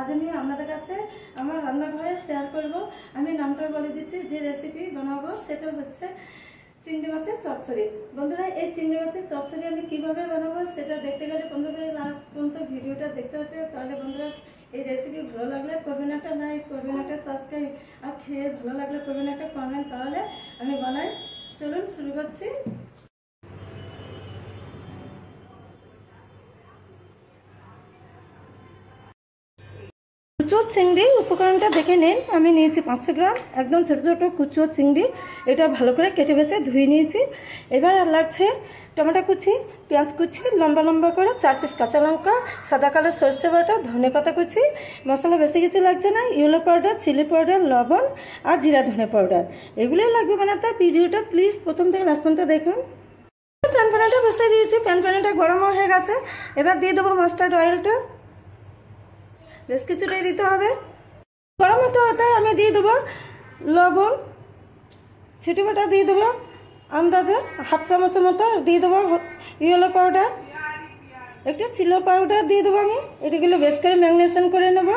আজ আমি আপনাদের কাছে আমার রান্নাঘরে শেয়ার করব। আমি নামটা বলে দিচ্ছি, যে রেসিপি বানাবো সেটা হচ্ছে চিংড়ি মাছের চচ্চড়ি। বন্ধুরা, এই চিংড়ি মাছের চচ্চড়ি আমি কিভাবে বানাবো সেটা দেখতে গেলে বন্ধুরা লাস্ট পর্যন্ত ভিডিওটা দেখতে হচ্ছে। তাহলে বন্ধুরা এই রেসিপি ভালো লাগলে করবেন একটা লাইক, করবেন একটা সাবস্ক্রাইব, আর খেয়ে ভালো লাগলে করবেন একটা কমেন্ট। তাহলে আমি বানাই। চলুন শুরু করছি। কুচো চিংড়ি উপকরণটা দেখে নিন। আমি নিয়েছি 500 গ্রাম একদম ছোটো ছোটো কুচো চিংড়ি। এটা ভালো করে কেটে বেছে ধুয়ে নিয়েছি। এবার আর লাগছে টমেটো কুচি, পেঁয়াজ কুচি লম্বা লম্বা করে, 4 পিস কাঁচা লঙ্কা, সাদা কালো সর্ষে বাটা, ধনে পাতা কুচি। মশলা বেশি কিছু লাগছে না, ইয়েলো পাউডার, চিলি পাউডার, লবণ আর জিরা ধনে পাউডার। এগুলোই লাগবে বানাতে। ভিডিওটা প্লিজ প্রথম থেকে লাস্ট পর্যন্ত দেখুন। প্যান প্যানটা বসিয়ে দিয়েছি, প্যান প্যানটা গরম হয়ে গেছে। এবার দিয়ে দেবো মাস্টার্ড অয়েলটা, বেশ কিছুটাই দিতে হবে। গরম হতে হতে আমি দিয়ে দেবো লবণ, ছিটি বাটা দিয়ে দেবো আন্দাজে 1/2 চামচের মতো, দিয়ে দেবো ইয়েলো পাউডার, একটু চিলি পাউডার দিয়ে দেবো আমি। এটাগুলো বেশ করে ম্যারিনেশন করে নেব।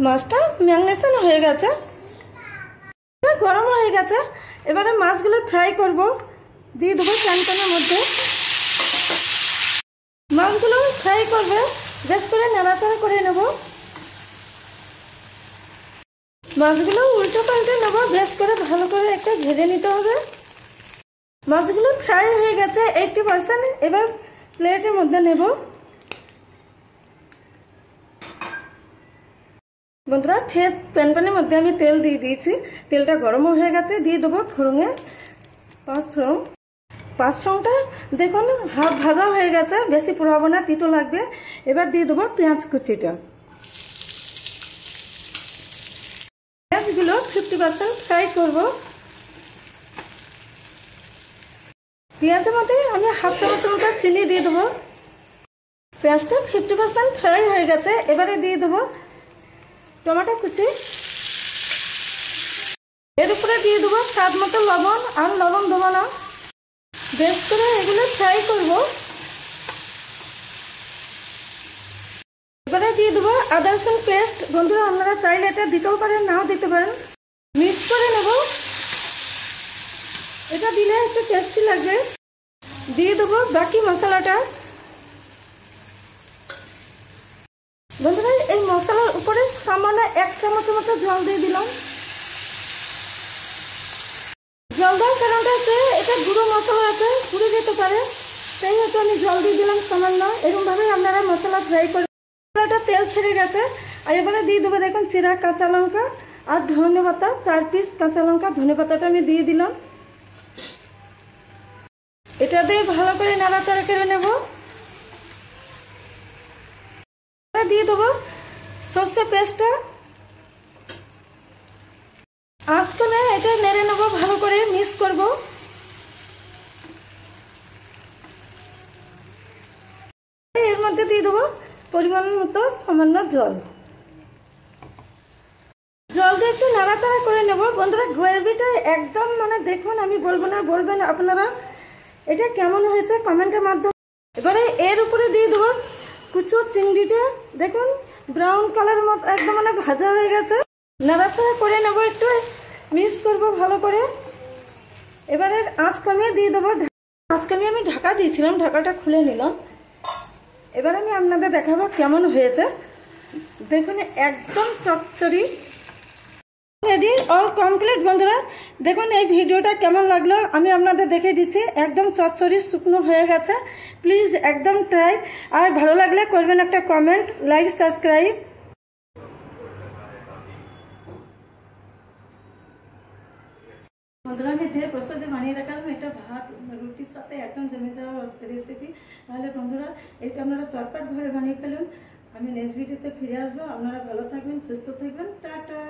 মাছটা ম্যারিনেশন হয়ে গেছে, গরম হয়ে গেছে। এবারে মাছগুলো ফ্রাই করব, দিয়ে দেবো প্যানের মধ্যে। মাছগুলো ফ্রাই করবে, বেশ করে নাড়াচাড়া করে নেব। মাছগুলো উল্টো পাল্টে নেব, বেশ করে ভালো করে একটা ভেজে নিতে হবে। মাছগুলো ফ্রাই হয়ে গেছে 80%। এবার প্লেটের মধ্যে নেব। বন্ধুরা, ফের প্যানের মধ্যে আমি তেল দিয়ে দিয়েছি। তেলটা গরম হয়ে গেছে, দিয়ে দেবো ফোড়নে 5 ফোড়ন। 5 ফোড়নটা দেখুন হাফ ভাজা হয়ে গেছে, বেশি পোড়াবো না, তিতো লাগবে। এবার দিয়ে দেবো পেঁয়াজ কুচিটা। পেঁয়াজগুলো 50% ফ্রাই করব। পেঁয়াজের মধ্যে আমি 1/2 চামচের মতো চিনি দিয়ে দেবো। পেঁয়াজটা 50% ফ্রাই হয়ে গেছে। এবারে দিয়ে দেবো টমেটো কুচি। এর উপরে দিয়ে দেবো স্বাদ মতো লবণ, আর লবণ দেবো না। বেশ করে এগুলো ফ্রাই করব। এবারে দিয়ে দেবো আদা রসুন পেস্ট। বন্ধুরা, আপনারা চাইলে এটা দিতেও পারেন, নাও দিতে পারেন। মিক্স করে নেব। এটা দিলে একটু টেস্টি লাগবে। দিয়ে দেবো বাকি মশলাটা। বন্ধুরা, এই মশলার উপরে সামান্য 1 চামচের মতো জল দিয়ে দিলাম। জল দেওয়ার কারণটা হচ্ছে এটা গুঁড়ো মশলা আছে, পুড়ে যেতে পারে, তাই হয়তো আমি জল দিয়ে দিলাম সামান্য। এরকমভাবে আপনারা মশলা ফ্রাই করবেন। মশলাটা তেল ছেড়ে গেছে। আর এবারে দিয়ে দেবো দেখুন চিরা কাঁচা লঙ্কা আর ধনে পাতা, 4 পিস কাঁচা লঙ্কা, ধনে পাতাটা আমি দিয়ে দিলাম। এটা দিয়ে ভালো করে নাড়াচাড়া করে নেব। দিয়ে দেবো সর্ষে পেস্টটা। আজকালে এটা নেড়ে নেব, ভালো করে মিক্স করব। এর মধ্যে দিয়ে দেবো পরিমাণ মতো সামান্য জল। জল দিয়ে একটু নাড়াচাড়া করে নেব। বন্ধুরা, গ্রেভিটা একদম দেখুন, আমি বলবো না, বলবেন আপনারা এটা কেমন হয়েছে কমেন্টের মাধ্যমে। এবারে এর উপরে দিয়ে দেবো কুচো চিংড়িটা। দেখুন ব্রাউন কালার মতো একদম ভাজা হয়ে গেছে। নাড়াচাড়া করে নেব, একটু মিক্স করব ভালো করে। এবারে আঁচ কমিয়ে দিয়ে দেবো। আঁচ কমিয়ে আমি ঢাকা দিয়েছিলাম, ঢাকাটা খুলে নিলাম। এবার আমি আপনাদের দেখাবো কেমন হয়েছে। দেখুন একদম চচ্চড়ি রেডি, অল কমপ্লিট। বন্ধুরা দেখুন এই ভিডিওটা কেমন লাগলো আমি আপনাদের দেখে দিচ্ছি। একদম চচ্চড়ি শুকনো হয়ে গেছে। প্লিজ একদম ট্রাই, আর ভালো লাগলে করবেন একটা কমেন্ট, লাইক, সাবস্ক্রাইব। বন্ধুরা, আমি যে প্রসেসে বানিয়ে দেখালাম, এটা ভাত রুটির সাথে একদম জমে যাওয়া রেসিপি। তাহলে বন্ধুরা এটা আপনারা চটপট ঘরে বানিয়ে ফেলুন। আমি নেক্সট ভিডিওতে ফিরে আসবো। আপনারা ভালো থাকবেন, সুস্থ থাকবেন। টাটা।